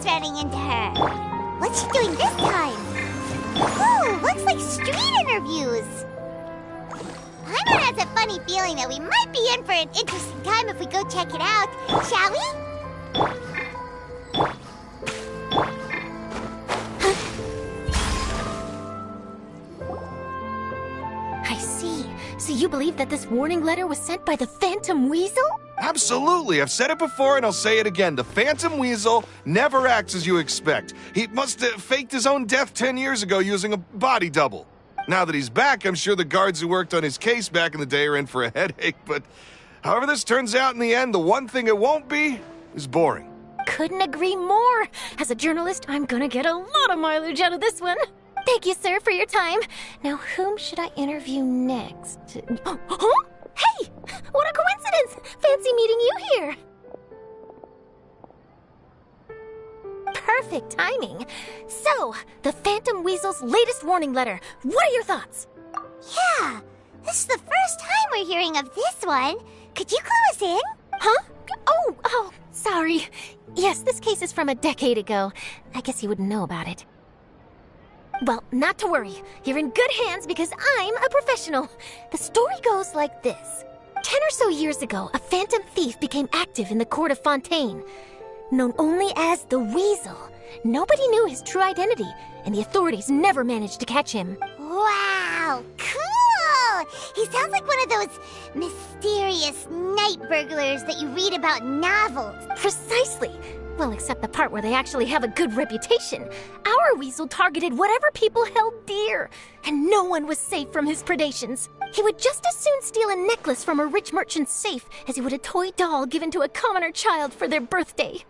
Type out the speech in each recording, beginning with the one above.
running into her. What's she doing this time? Ooh, looks like street interviews. Paimon has a funny feeling that we might be in for an interesting time if we go check it out. Shall we? I see. So you believe that this warning letter was sent by the Phantom Weasel? Absolutely. I've said it before and I'll say it again. The Phantom Weasel never acts as you expect. He must have faked his own death 10 years ago using a body double. Now that he's back, I'm sure the guards who worked on his case back in the day are in for a headache, but however this turns out in the end, the one thing it won't be is boring. Couldn't agree more. As a journalist, I'm gonna get a lot of mileage out of this one. Thank you, sir, for your time. Now, whom should I interview next? Huh? Hey! What a coincidence! Fancy meeting you here. Perfect timing. So, the Phantom Weasel's latest warning letter. What are your thoughts? Yeah, this is the first time we're hearing of this one. Could you clue us in? Huh? Oh, sorry. Yes, this case is from a decade ago. I guess you wouldn't know about it. Well, not to worry. You're in good hands because I'm a professional. The story goes like this. 10 or so years ago, a phantom thief became active in the court of Fontaine. Known only as the Weasel, nobody knew his true identity, and the authorities never managed to catch him. Wow, cool! He sounds like one of those mysterious night burglars that you read about in novels. Precisely. Well, except the part where they actually have a good reputation. Our Weasel targeted whatever people held dear, and no one was safe from his predations. He would just as soon steal a necklace from a rich merchant's safe as he would a toy doll given to a commoner child for their birthday.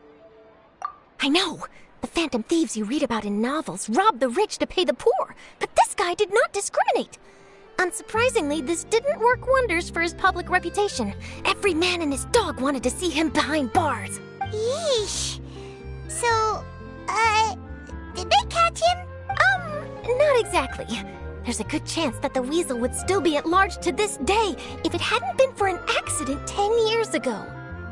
I know. The phantom thieves you read about in novels rob the rich to pay the poor, but this guy did not discriminate. Unsurprisingly, this didn't work wonders for his public reputation. Every man and his dog wanted to see him behind bars. Yeesh. So, did they catch him? Not exactly. There's a good chance that the Weasel would still be at large to this day if it hadn't been for an accident 10 years ago.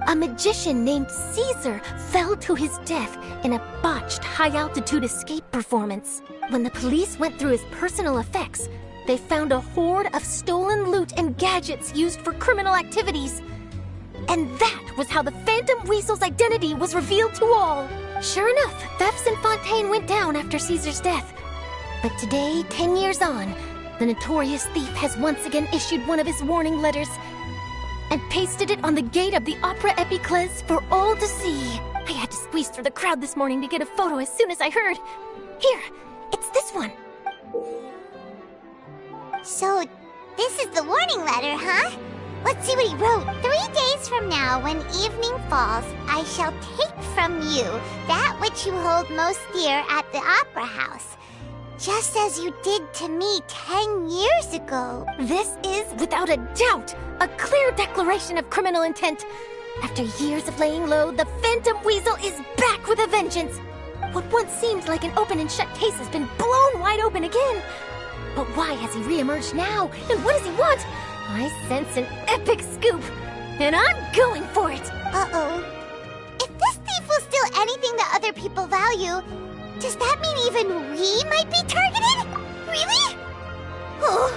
A magician named Caesar fell to his death in a botched high-altitude escape performance. When the police went through his personal effects, they found a hoard of stolen loot and gadgets used for criminal activities. And that was how the Phantom Weasel's identity was revealed to all. Sure enough, thefts in Fontaine went down after Caesar's death. But today, 10 years on, the notorious thief has once again issued one of his warning letters and pasted it on the gate of the Opera Epiclese for all to see. I had to squeeze through the crowd this morning to get a photo as soon as I heard. Here, it's this one. So, this is the warning letter, huh? Let's see what he wrote. 3 days from now, when evening falls, I shall take from you that which you hold most dear at the Opera House, just as you did to me 10 years ago. This is, without a doubt, a clear declaration of criminal intent. After years of laying low, the Phantom Weasel is back with a vengeance. What once seemed like an open and shut case has been blown wide open again. But why has he reemerged now? And what does he want? I sense an epic scoop, and I'm going for it! Uh-oh. If this thief will steal anything that other people value, does that mean even we might be targeted? Really? Oh,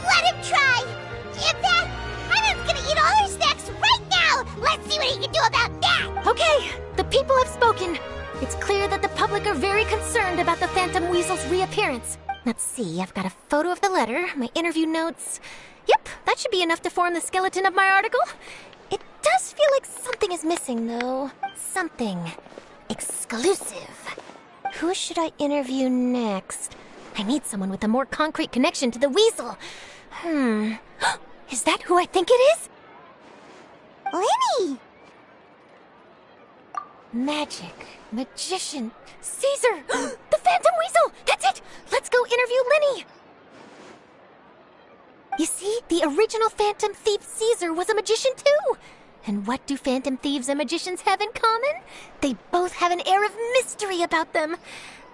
let him try! If that, Ivan's gonna eat all her snacks right now! Let's see what he can do about that! Okay, the people have spoken. It's clear that the public are very concerned about the Phantom Weasel's reappearance. Let's see, I've got a photo of the letter, my interview notes. Yep, that should be enough to form the skeleton of my article. It does feel like something is missing, though. Something exclusive. Who should I interview next? I need someone with a more concrete connection to the Weasel. Is that who I think it is? Lyney! Magic, magician, Caesar, the Phantom Weasel! That's it! Let's go interview Lyney! You see, the original Phantom Thief Caesar was a magician too! And what do Phantom Thieves and magicians have in common? They both have an air of mystery about them.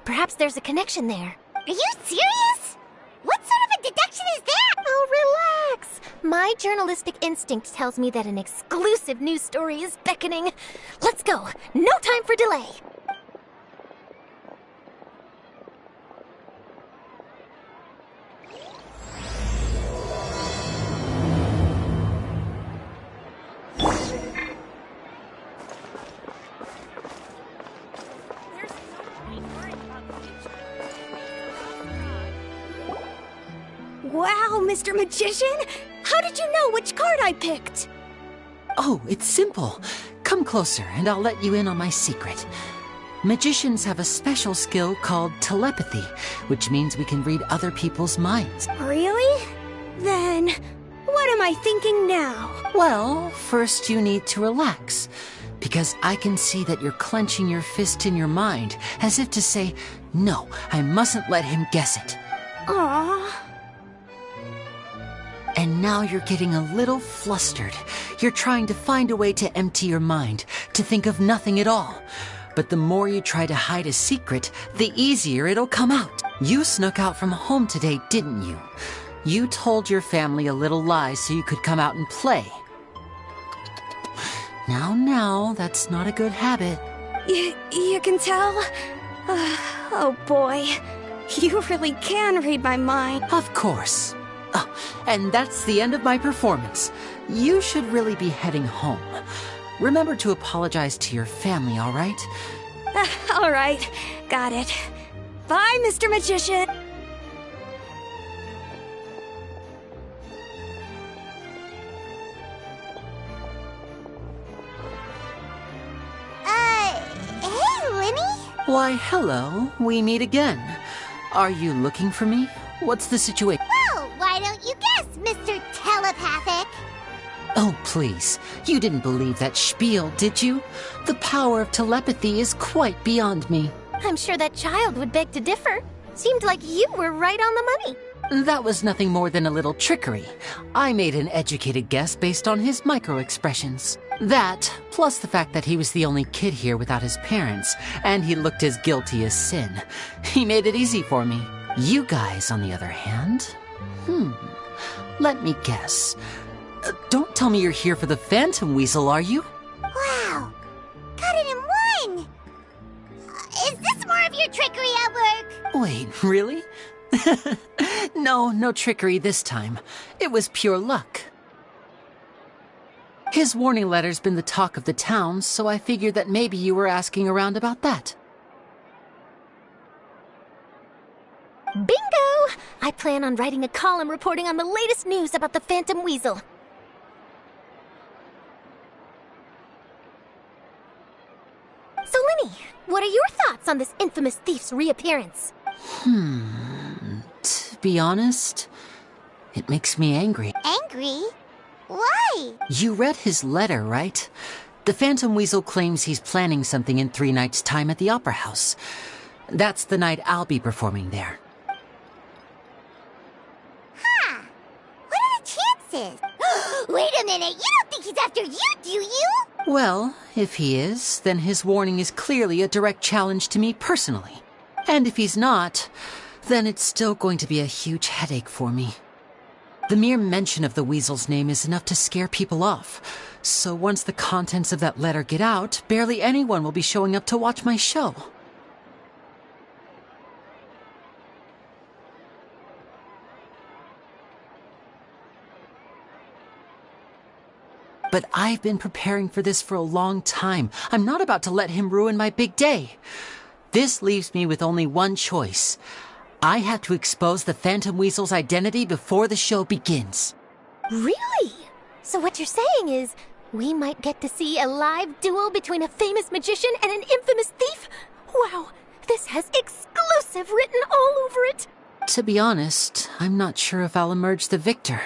Perhaps there's a connection there. Are you serious? What sort of a deduction is that? Oh, relax! My journalistic instinct tells me that an exclusive news story is beckoning. Let's go! No time for delay! Wow, Mr. Magician! How did you know which card I picked? Oh, it's simple. Come closer and I'll let you in on my secret. Magicians have a special skill called telepathy, which means we can read other people's minds. Really? Then, what am I thinking now? Well, first you need to relax, because I can see that you're clenching your fist in your mind, as if to say, no, I mustn't let him guess it. Aww. And now you're getting a little flustered. You're trying to find a way to empty your mind, to think of nothing at all. But the more you try to hide a secret, the easier it'll come out. You snuck out from home today, didn't you? You told your family a little lie so you could come out and play. Now, that's not a good habit. You can tell? Oh boy, you really can read my mind. Of course. Oh, and that's the end of my performance. You should really be heading home. Remember to apologize to your family, all right? All right, got it. Bye, Mr. Magician. Hey, Lyney? Why, hello. We meet again. Are you looking for me? What's the situation? Well, why don't you guess, Mr. Telepathic? Oh, please. You didn't believe that spiel, did you? The power of telepathy is quite beyond me. I'm sure that child would beg to differ. Seemed like you were right on the money. That was nothing more than a little trickery. I made an educated guess based on his micro-expressions. That, plus the fact that he was the only kid here without his parents, and he looked as guilty as sin. He made it easy for me. You guys, on the other hand... Let me guess. Don't tell me you're here for the Phantom Weasel, are you? Wow, got it in one! Is this more of your trickery at work? Wait, really? No trickery this time. It was pure luck. His warning letter's been the talk of the town, so I figured that maybe you were asking around about that. Bingo! I plan on writing a column reporting on the latest news about the Phantom Weasel. So, Lyney, what are your thoughts on this infamous thief's reappearance? To be honest, it makes me angry. Angry? Why? You read his letter, right? The Phantom Weasel claims he's planning something in 3 nights' time at the Opera House. That's the night I'll be performing there. Huh. What are the chances? Wait a minute, you don't think he's after you, do you? Well, if he is, then his warning is clearly a direct challenge to me personally. And if he's not, then it's still going to be a huge headache for me. The mere mention of the Weasel's name is enough to scare people off. So once the contents of that letter get out, barely anyone will be showing up to watch my show. But I've been preparing for this for a long time. I'm not about to let him ruin my big day. This leaves me with only one choice. I have to expose the Phantom Weasel's identity before the show begins. Really? So what you're saying is, we might get to see a live duel between a famous magician and an infamous thief? Wow, this has exclusive written all over it. To be honest, I'm not sure if I'll emerge the victor.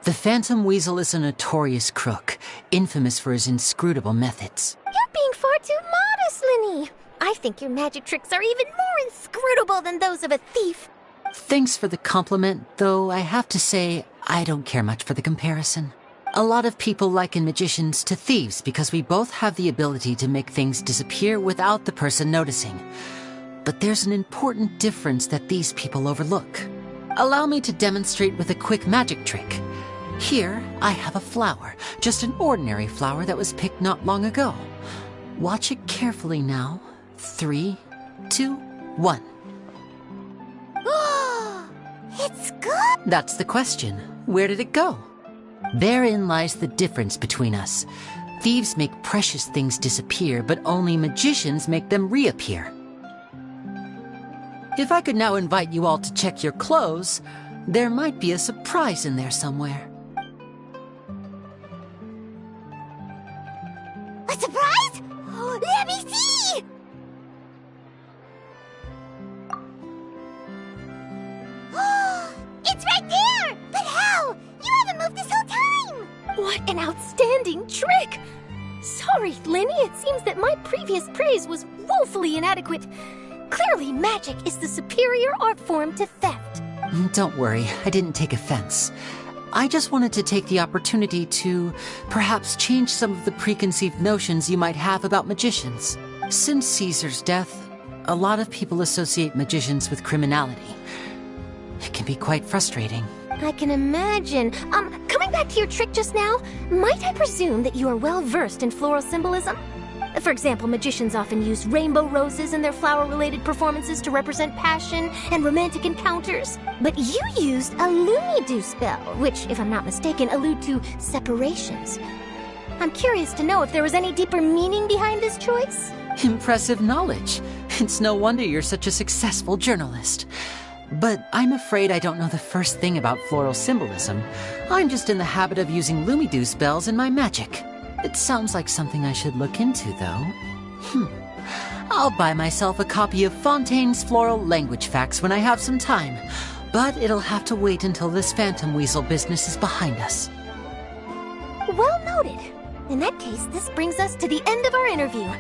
The Phantom Weasel is a notorious crook, infamous for his inscrutable methods. You're being far too modest, Lyney. I think your magic tricks are even more inscrutable than those of a thief. Thanks for the compliment, though I have to say I don't care much for the comparison. A lot of people liken magicians to thieves because we both have the ability to make things disappear without the person noticing. But there's an important difference that these people overlook. Allow me to demonstrate with a quick magic trick. Here, I have a flower, just an ordinary flower that was picked not long ago. Watch it carefully now. 3, 2, 1. It's gone! That's the question. Where did it go? Therein lies the difference between us. Thieves make precious things disappear, but only magicians make them reappear. If I could now invite you all to check your clothes, There might be a surprise in there somewhere. A surprise? Let me see! It's right there! But how? You haven't moved this whole time! What an outstanding trick! Sorry, Lyney, it seems that my previous praise was woefully inadequate. Clearly, magic is the superior art form to theft. Don't worry, I didn't take offense. I just wanted to take the opportunity to perhaps change some of the preconceived notions you might have about magicians. Since Caesar's death, a lot of people associate magicians with criminality. It can be quite frustrating. I can imagine. Coming back to your trick just now, might I presume that you are well versed in floral symbolism? For example, magicians often use rainbow roses in their flower-related performances to represent passion and romantic encounters. But you used a Loomy-Doo spell, which, if I'm not mistaken, allude to separations. I'm curious to know if there was any deeper meaning behind this choice? Impressive knowledge. It's no wonder you're such a successful journalist. But I'm afraid I don't know the first thing about floral symbolism. I'm just in the habit of using Loomy-Doo spells in my magic. It sounds like something I should look into, though. I'll buy myself a copy of Fontaine's Floral Language Facts when I have some time. But it'll have to wait until this phantom weasel business is behind us. Well noted. In that case, this brings us to the end of our interview.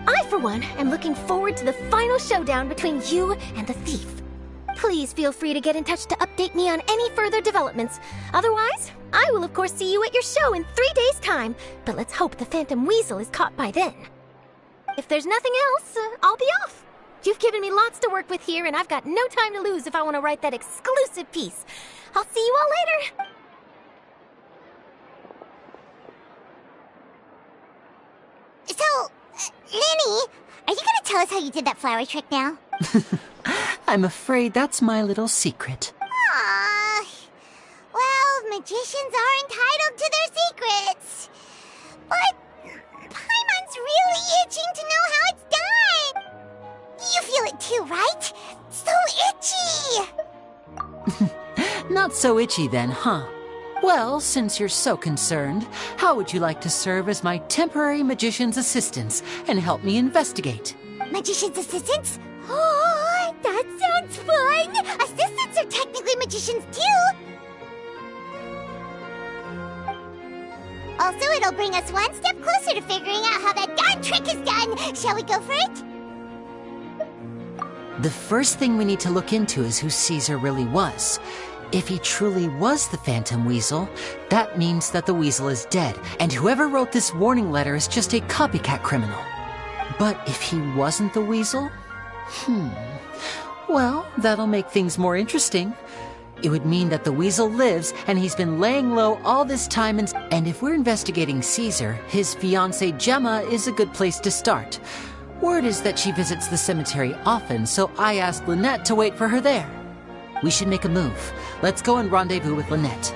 I, for one, am looking forward to the final showdown between you and the thief. Please feel free to get in touch to update me on any further developments. Otherwise, I will of course see you at your show in 3 days' time, but let's hope the Phantom Weasel is caught by then. If there's nothing else, I'll be off. You've given me lots to work with here, and I've got no time to lose if I want to write that exclusive piece. I'll see you all later. So, Lyney, are you gonna tell us how you did that flower trick now? I'm afraid that's my little secret. Aww. Well, magicians are entitled to their secrets. But Paimon's really itching to know how it's done. You feel it too, right? So itchy. Not so itchy then, huh? Well, since you're so concerned, how would you like to serve as my temporary magician's assistants and help me investigate? Magician's assistants? Oh, that sounds fun! Assistants are technically magicians too! Also, it'll bring us one step closer to figuring out how that darn trick is done! Shall we go for it? The first thing we need to look into is who Caesar really was. If he truly was the Phantom Weasel, that means that the weasel is dead, and whoever wrote this warning letter is just a copycat criminal. But if he wasn't the weasel? Well, that'll make things more interesting. It would mean that the weasel lives, and he's been laying low all this time, and if we're investigating Caesar, his fiancée Gemma is a good place to start. Word is that she visits the cemetery often, so I asked Lynette to wait for her there. We should make a move. Let's go and rendezvous with Lynette.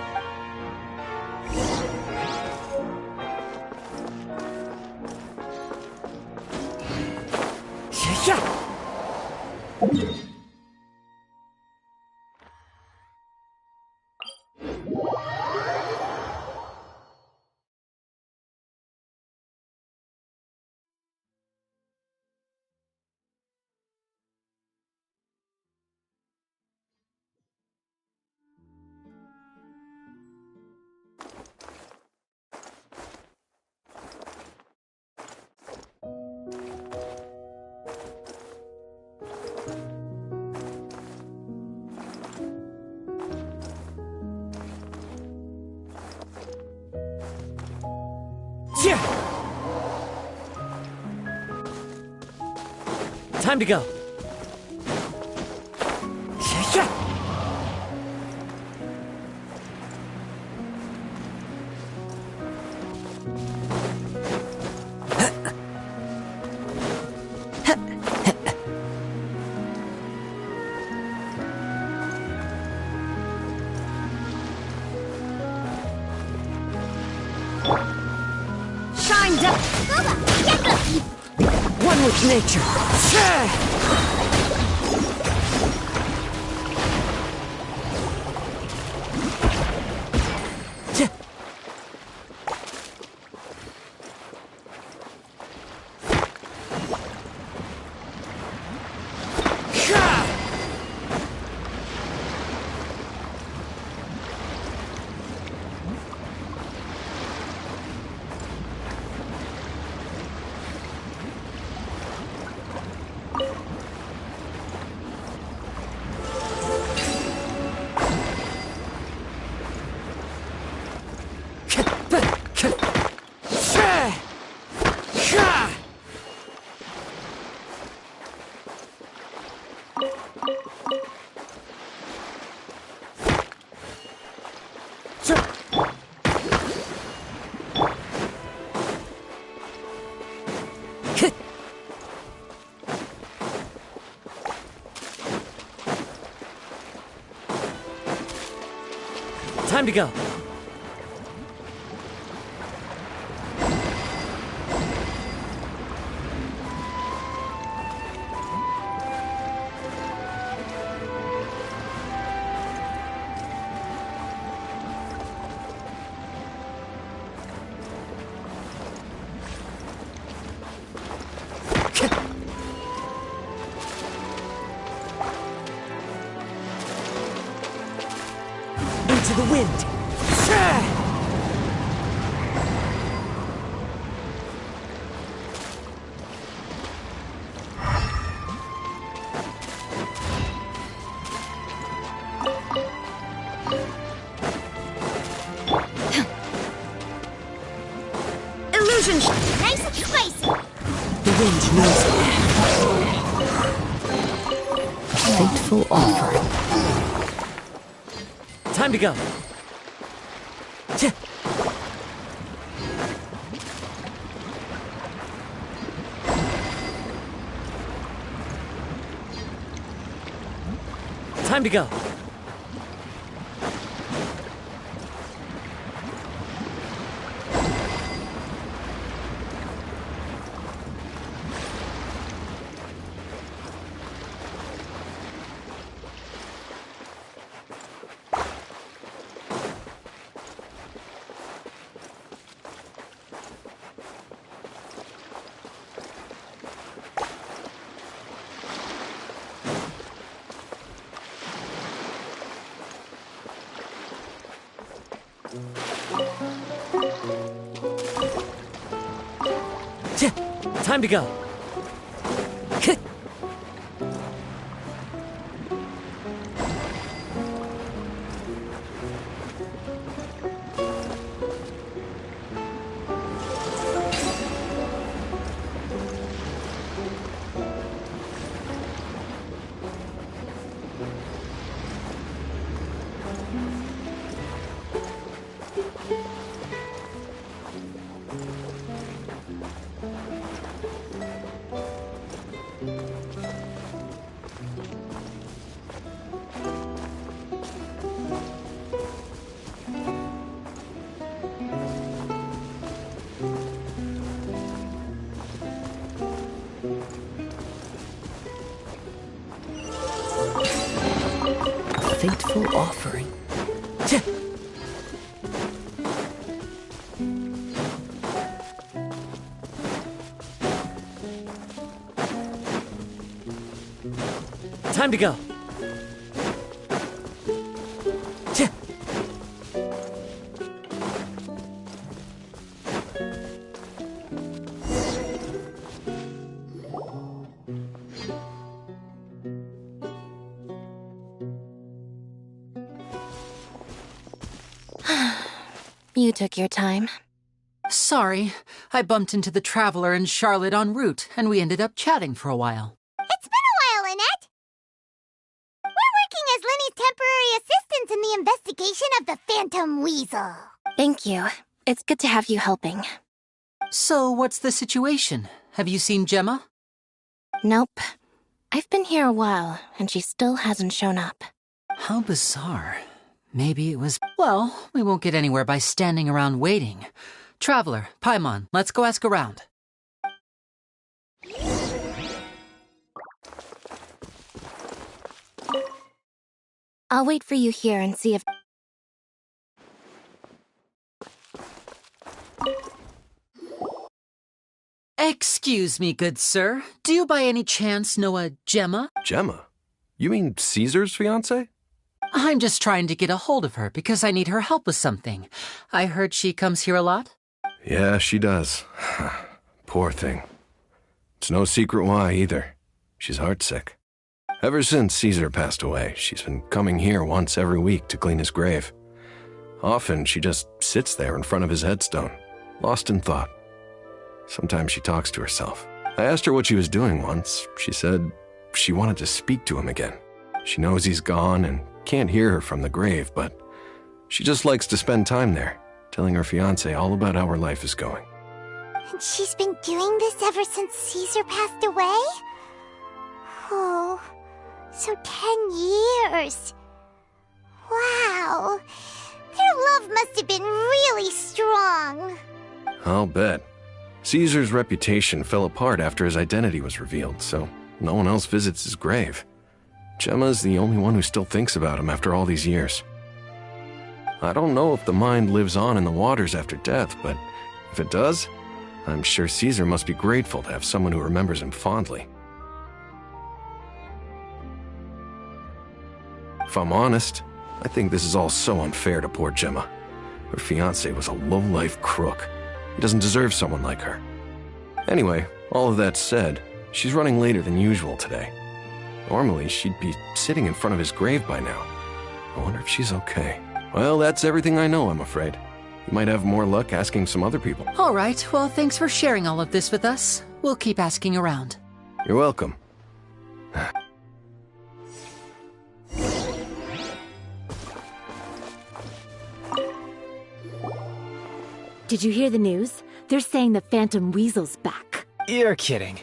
Time to go. Time's up! One with nature. Time to go. Into the wind. Illusion shot. Nice and spicy. The wind knows it. Fateful offering. Time to go. Time to go. Time to go. Fateful offering. Time to go. You took your time. Sorry, I bumped into the Traveler and Charlotte en route, and we ended up chatting for a while. It's been a while, Lynette. We're working as Lyney's temporary assistants in the investigation of the Phantom Weasel. Thank you. It's good to have you helping. So, what's the situation? Have you seen Gemma? Nope. I've been here a while, and she still hasn't shown up. How bizarre. Maybe it was... Well, we won't get anywhere by standing around waiting. Traveler, Paimon, let's go ask around. I'll wait for you here and see if... Excuse me, good sir. Do you by any chance know a Gemma? Gemma? You mean Caesar's fiancé? I'm just trying to get a hold of her because I need her help with something. I heard she comes here a lot. Yeah, she does. Poor thing. It's no secret why, either. She's heartsick. Ever since Caesar passed away, she's been coming here once every week to clean his grave. Often, she just sits there in front of his headstone, lost in thought. Sometimes she talks to herself. I asked her what she was doing once. She said she wanted to speak to him again. She knows he's gone and can't hear her from the grave, but she just likes to spend time there, telling her fiancé all about how her life is going. And she's been doing this ever since Caesar passed away? Oh, so 10 years. Wow. Their love must have been really strong. I'll bet. Caesar's reputation fell apart after his identity was revealed, so no one else visits his grave. Gemma's the only one who still thinks about him after all these years. I don't know if the mind lives on in the waters after death, but if it does, I'm sure Caesar must be grateful to have someone who remembers him fondly. If I'm honest, I think this is all so unfair to poor Gemma. Her fiancé was a low-life crook. He doesn't deserve someone like her. Anyway, all of that said, she's running later than usual today. Normally, she'd be sitting in front of his grave by now. I wonder if she's okay. Well, that's everything I know, I'm afraid. You might have more luck asking some other people. All right, well, thanks for sharing all of this with us. We'll keep asking around. You're welcome. Did you hear the news? They're saying the Phantom Weasel's back. You're kidding.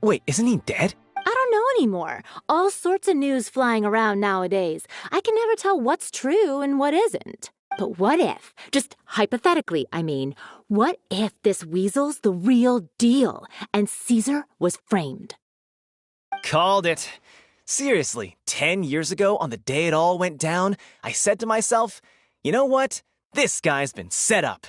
Wait, isn't he dead? I don't know anymore. All sorts of news flying around nowadays. I can never tell what's true and what isn't. But what if, just hypothetically, I mean, what if this Weasel's the real deal and Caesar was framed? Called it. Seriously, 10 years ago, on the day it all went down, I said to myself, you know what? This guy's been set up.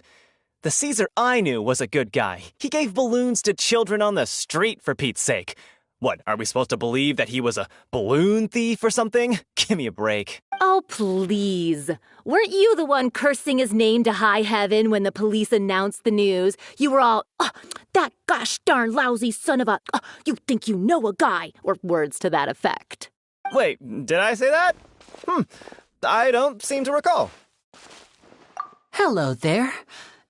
The Caesar I knew was a good guy. He gave balloons to children on the street, for Pete's sake. What, are we supposed to believe that he was a balloon thief or something? Give me a break. Oh, please. Weren't you the one cursing his name to high heaven when the police announced the news? You were all, that gosh darn lousy son of a, you think you know a guy, or words to that effect. Wait, did I say that? I don't seem to recall. Hello there.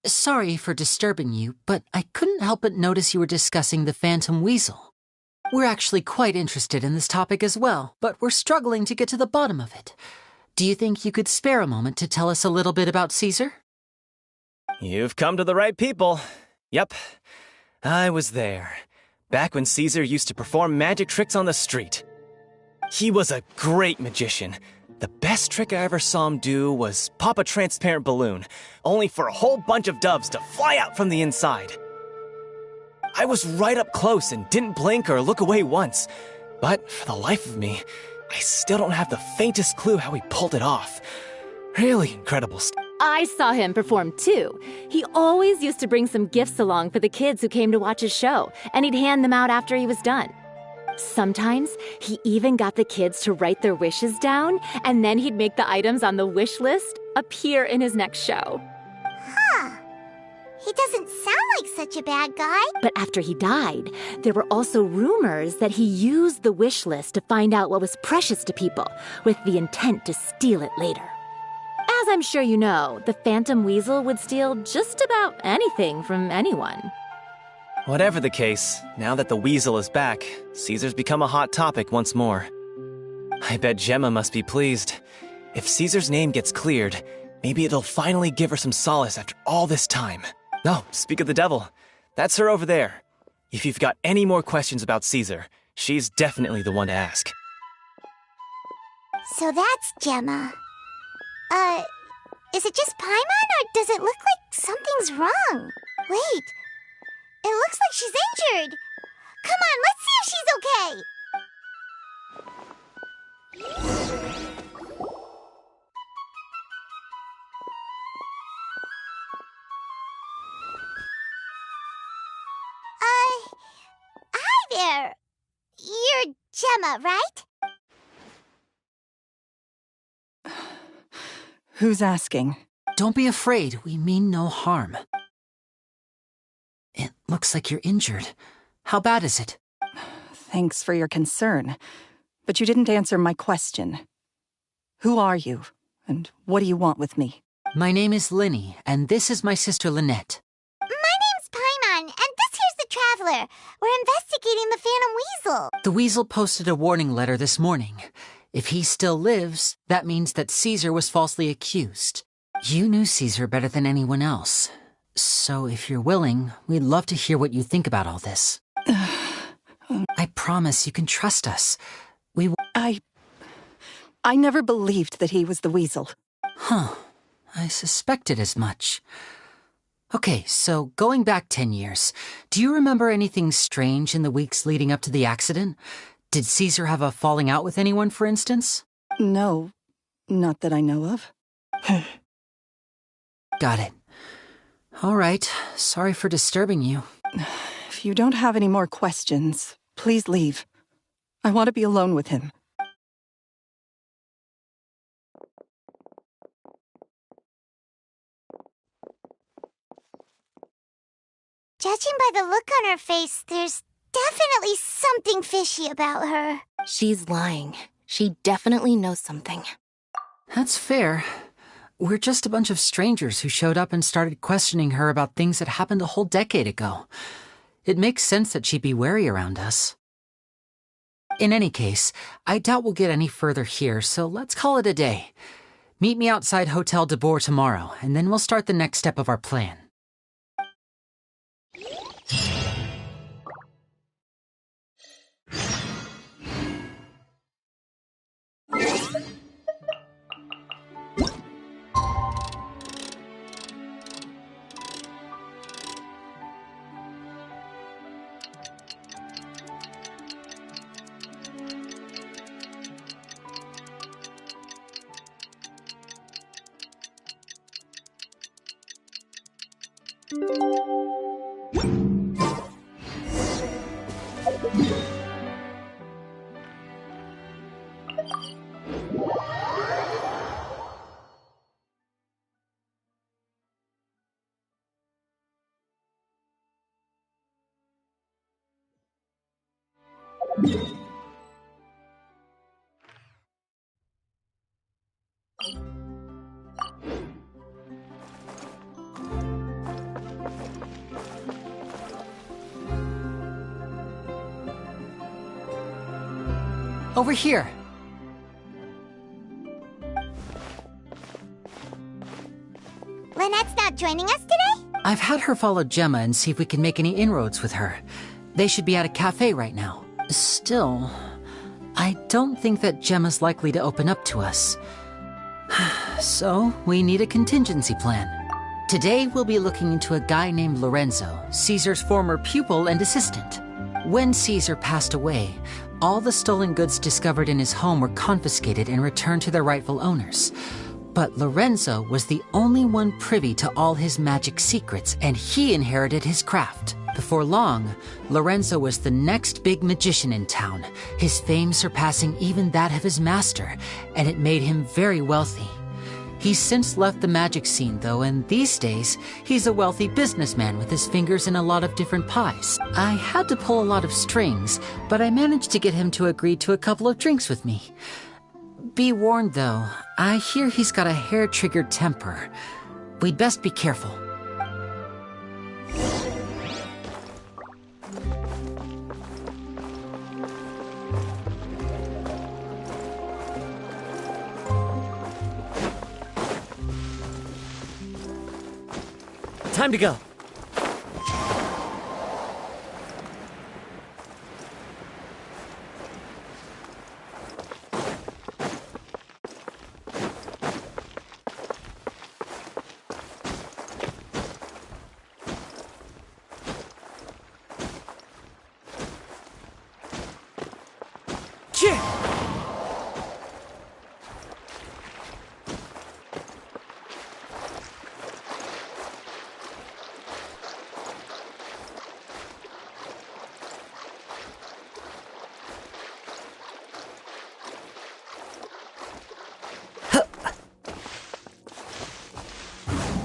Sorry for disturbing you, but I couldn't help but notice you were discussing the Phantom Weasel. We're actually quite interested in this topic as well, but we're struggling to get to the bottom of it. Do you think you could spare a moment to tell us a little bit about Caesar? You've come to the right people. Yep, I was there. Back when Caesar used to perform magic tricks on the street. He was a great magician. The best trick I ever saw him do was pop a transparent balloon, only for a whole bunch of doves to fly out from the inside. I was right up close and didn't blink or look away once, but for the life of me, I still don't have the faintest clue how he pulled it off. Really incredible stuff. I saw him perform too. He always used to bring some gifts along for the kids who came to watch his show, and he'd hand them out after he was done. Sometimes, he even got the kids to write their wishes down, and then he'd make the items on the wish list appear in his next show. Huh. He doesn't sound like such a bad guy. But after he died, there were also rumors that he used the wish list to find out what was precious to people, with the intent to steal it later. As I'm sure you know, the Phantom Weasel would steal just about anything from anyone. Whatever the case, now that the Weasel is back, Caesar's become a hot topic once more. I bet Gemma must be pleased. If Caesar's name gets cleared, maybe it'll finally give her some solace after all this time. No, speak of the devil. That's her over there. If you've got any more questions about Caesar, she's definitely the one to ask. So that's Gemma. Is it just Paimon, or does it look like something's wrong? Wait. It looks like she's injured. Come on, let's see if she's okay. Hi there. You're Gemma, right? Who's asking? Don't be afraid, we mean no harm. It looks like you're injured. How bad is it? Thanks for your concern, but you didn't answer my question. Who are you, and what do you want with me? My name is Lyney, and this is my sister Lynette. My name's Paimon, and this here's the Traveler. We're investigating the Phantom Weasel. The Weasel posted a warning letter this morning. If he still lives, that means that Caesar was falsely accused. You knew Caesar better than anyone else. So if you're willing, we'd love to hear what you think about all this. I promise you can trust us. I never believed that he was the weasel. Huh. I suspected as much. Okay, so going back 10 years, do you remember anything strange in the weeks leading up to the accident? Did Caesar have a falling out with anyone, for instance? No, not that I know of. Got it. All right, sorry for disturbing you. If you don't have any more questions, please leave. I want to be alone with him. Judging by the look on her face, there's definitely something fishy about her. She's lying. She definitely knows something. That's fair. We're just a bunch of strangers who showed up and started questioning her about things that happened a whole decade ago. It makes sense that she'd be wary around us. In any case, I doubt we'll get any further here, so let's call it a day. Meet me outside Hotel de Boer tomorrow, and then we'll start the next step of our plan. Over here. Lynette's not joining us today? I've had her follow Gemma and see if we can make any inroads with her. They should be at a cafe right now. Still, I don't think that Gemma's likely to open up to us. So, we need a contingency plan. Today, we'll be looking into a guy named Lorenzo, Caesar's former pupil and assistant. When Caesar passed away, all the stolen goods discovered in his home were confiscated and returned to their rightful owners. But Lorenzo was the only one privy to all his magic secrets, and he inherited his craft. Before long, Lorenzo was the next big magician in town, his fame surpassing even that of his master, and it made him very wealthy. He's since left the magic scene, though, and these days, he's a wealthy businessman with his fingers in a lot of different pies. I had to pull a lot of strings, but I managed to get him to agree to a couple of drinks with me. Be warned, though, I hear he's got a hair-triggered temper. We'd best be careful. Time to go.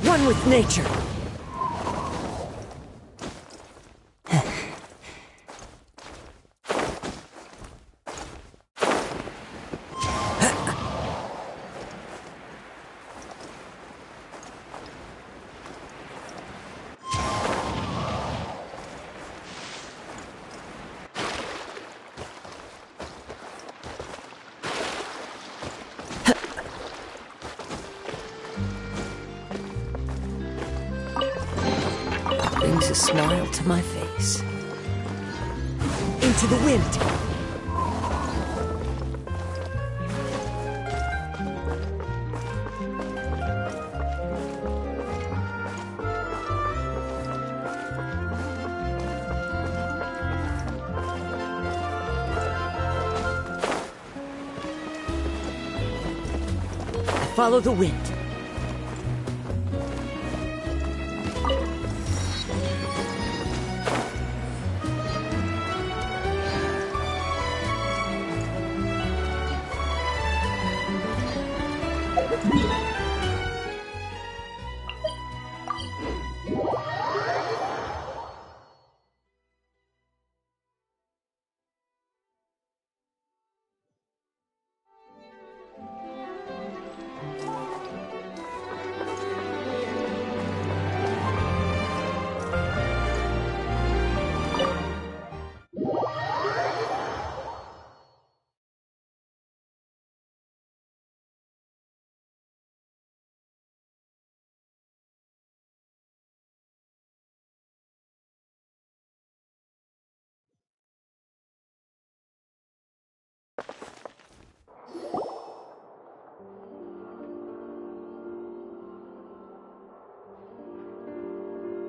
One with nature. brings a smile to my face. Into the wind! Follow the wind.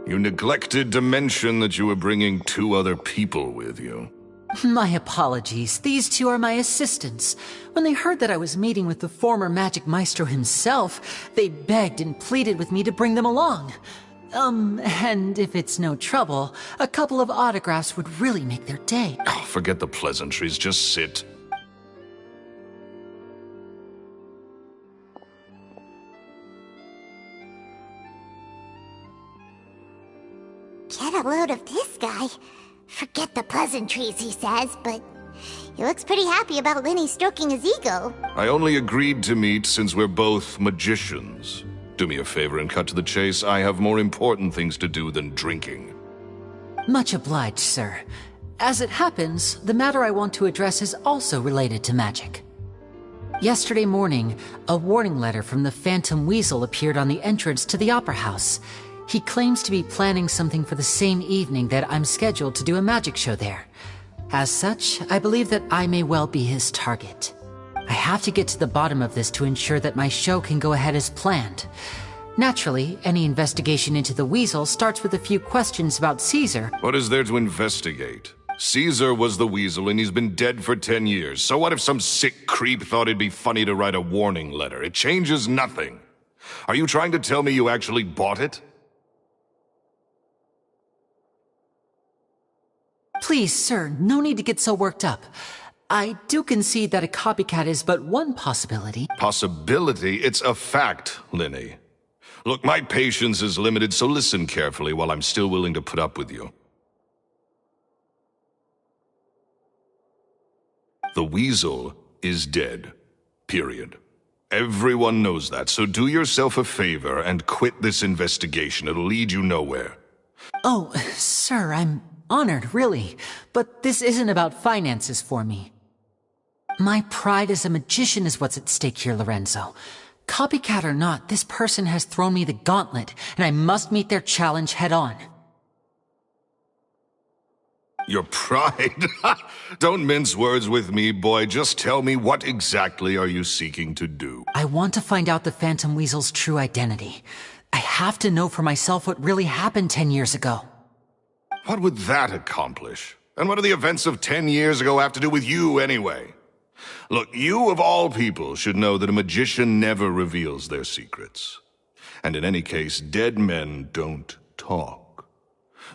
You neglected to mention that you were bringing 2 other people with you. My apologies. These 2 are my assistants. When they heard that I was meeting with the former Magic Maestro himself, they begged and pleaded with me to bring them along. And if it's no trouble, a couple of autographs would really make their day. Oh, forget the pleasantries. Just sit. Get a load of this guy. Forget the pleasantries, he says, but he looks pretty happy about Lyney stroking his ego. I only agreed to meet since we're both magicians. Do me a favor and cut to the chase. I have more important things to do than drinking. Much obliged, sir. As it happens, the matter I want to address is also related to magic. Yesterday morning, a warning letter from the Phantom Weasel appeared on the entrance to the Opera House. He claims to be planning something for the same evening that I'm scheduled to do a magic show there. As such, I believe that I may well be his target. I have to get to the bottom of this to ensure that my show can go ahead as planned. Naturally, any investigation into the Weasel starts with a few questions about Caesar. What is there to investigate? Caesar was the Weasel and he's been dead for 10 years. So what if some sick creep thought it'd be funny to write a warning letter? It changes nothing. Are you trying to tell me you actually bought it? Please, sir, no need to get so worked up. I do concede that a copycat is but one possibility. Possibility? It's a fact, Lyney. Look, my patience is limited, so listen carefully while I'm still willing to put up with you. The Weasel is dead. Period. Everyone knows that, so do yourself a favor and quit this investigation. It'll lead you nowhere. Oh, sir, I'm honored, really. But this isn't about finances for me. My pride as a magician is what's at stake here, Lorenzo. Copycat or not, this person has thrown me the gauntlet, and I must meet their challenge head on. Your pride? Don't mince words with me, boy. Just tell me, what exactly are you seeking to do? I want to find out the Phantom Weasel's true identity. I have to know for myself what really happened 10 years ago. What would that accomplish? And what do the events of 10 years ago have to do with you, anyway? Look, you of all people should know that a magician never reveals their secrets. And in any case, dead men don't talk.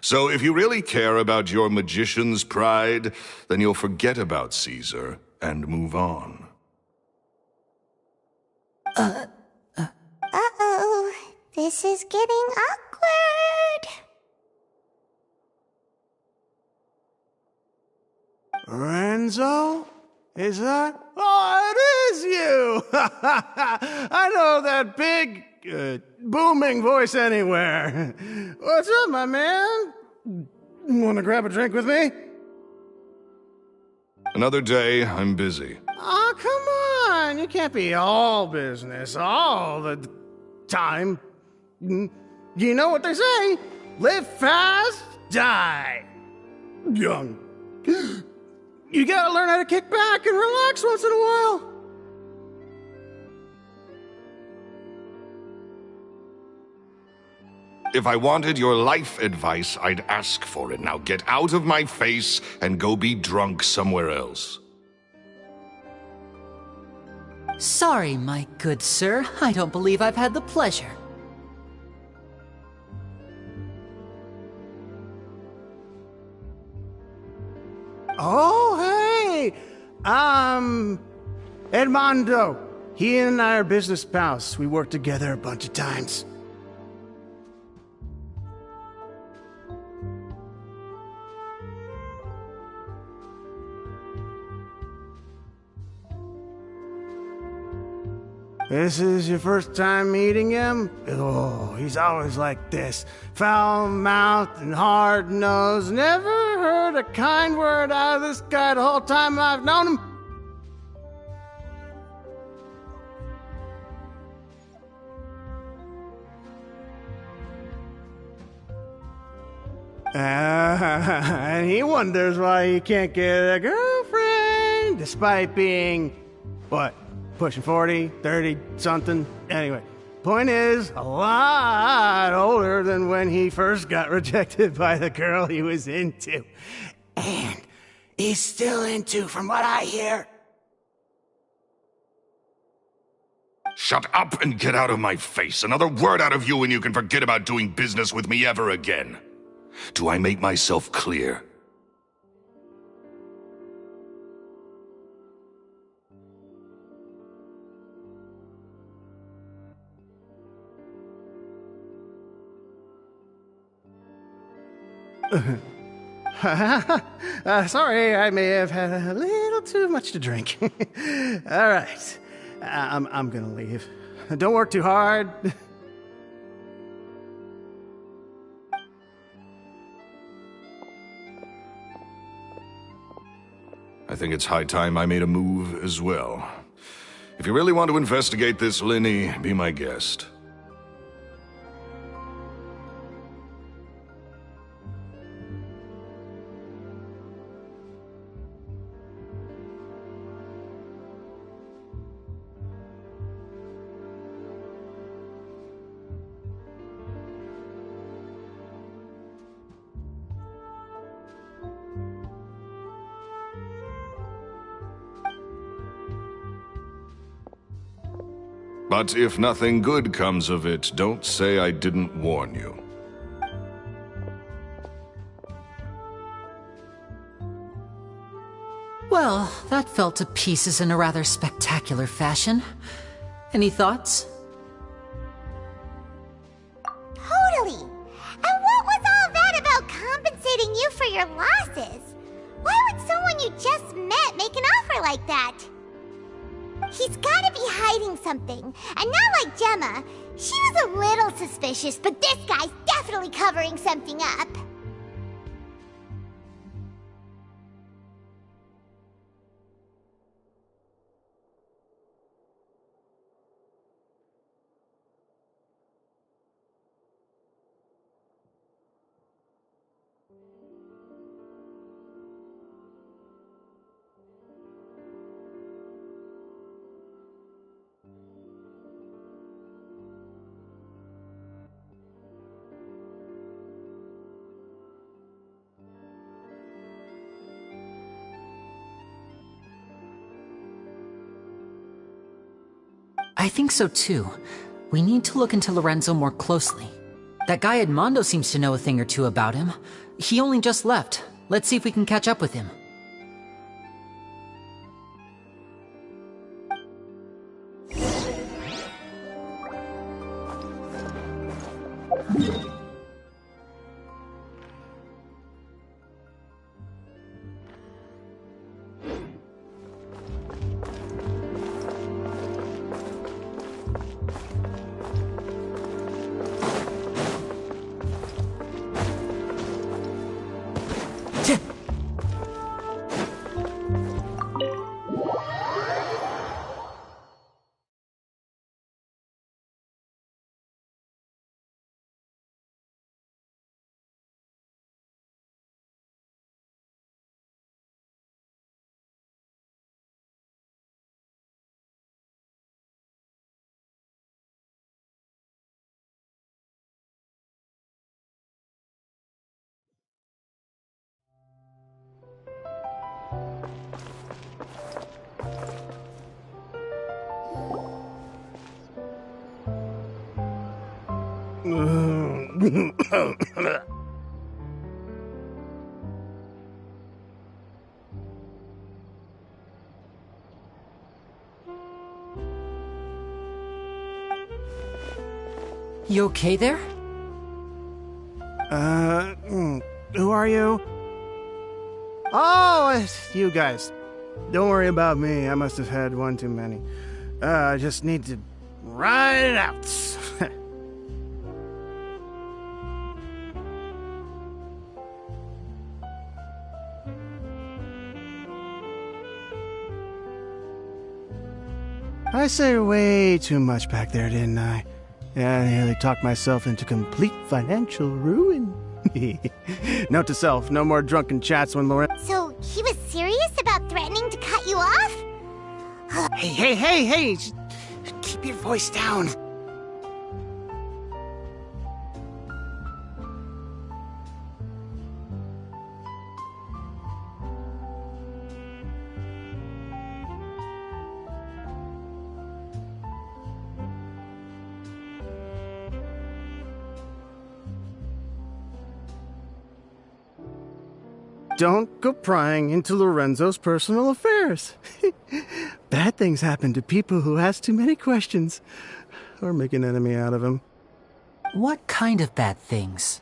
So if you really care about your magician's pride, then you'll forget about Caesar and move on. Uh-oh. This is getting awkward. Lorenzo? Is that? Oh, it is you! I know that big, booming voice anywhere. What's up, my man? Want to grab a drink with me? Another day, I'm busy. Oh, come on! You can't be all business all the time. You know what they say? Live fast, die young. You gotta learn how to kick back and relax once in a while. If I wanted your life advice, I'd ask for it. Now get out of my face and go be drunk somewhere else. Sorry, my good sir. I don't believe I've had the pleasure. Oh, hey! Edmondo. He and I are business pals. We worked together a bunch of times. This is your first time meeting him? Oh, he's always like this. Foul-mouthed and hard-nosed. Never heard a kind word out of this guy the whole time I've known him. And he wonders why he can't get a girlfriend, despite being, what, pushing 40, 30, something? Anyway, point is, a lot older than when he first got rejected by the girl he was into. And he's still into, from what I hear. Shut up and get out of my face. Another word out of you and you can forget about doing business with me ever again. Do I make myself clear? Sorry, I may have had a little too much to drink. All right, I'm gonna leave. Don't work too hard. I think it's high time I made a move as well. If you really want to investigate this, Lyney, be my guest. But if nothing good comes of it, don't say I didn't warn you. Well, that fell to pieces in a rather spectacular fashion. Any thoughts? Totally. And what was all that about compensating you for your losses? Why would someone you just met make an offer like that? He's gotta be hiding something. And not like Gemma. She was a little suspicious, but this guy's definitely covering something up. I think so too. We need to look into Lorenzo more closely. That guy Edmondo seems to know a thing or two about him. He only just left. Let's see if we can catch up with him. You okay there? Who are you? Oh, it's you guys. Don't worry about me. I must have had one too many. I just need to ride it out. I say way too much back there, didn't I? Yeah, I nearly talked myself into complete financial ruin. Note to self, no more drunken chats when Lauren... So he was serious about threatening to cut you off? Hey! Keep your voice down. Don't go prying into Lorenzo's personal affairs. Bad things happen to people who ask too many questions, or make an enemy out of him. What kind of bad things?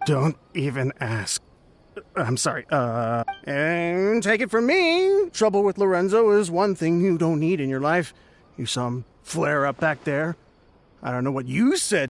Don't even ask. I'm sorry, and take it from me, trouble with Lorenzo is one thing you don't need in your life. You saw him flare up back there. I don't know what you said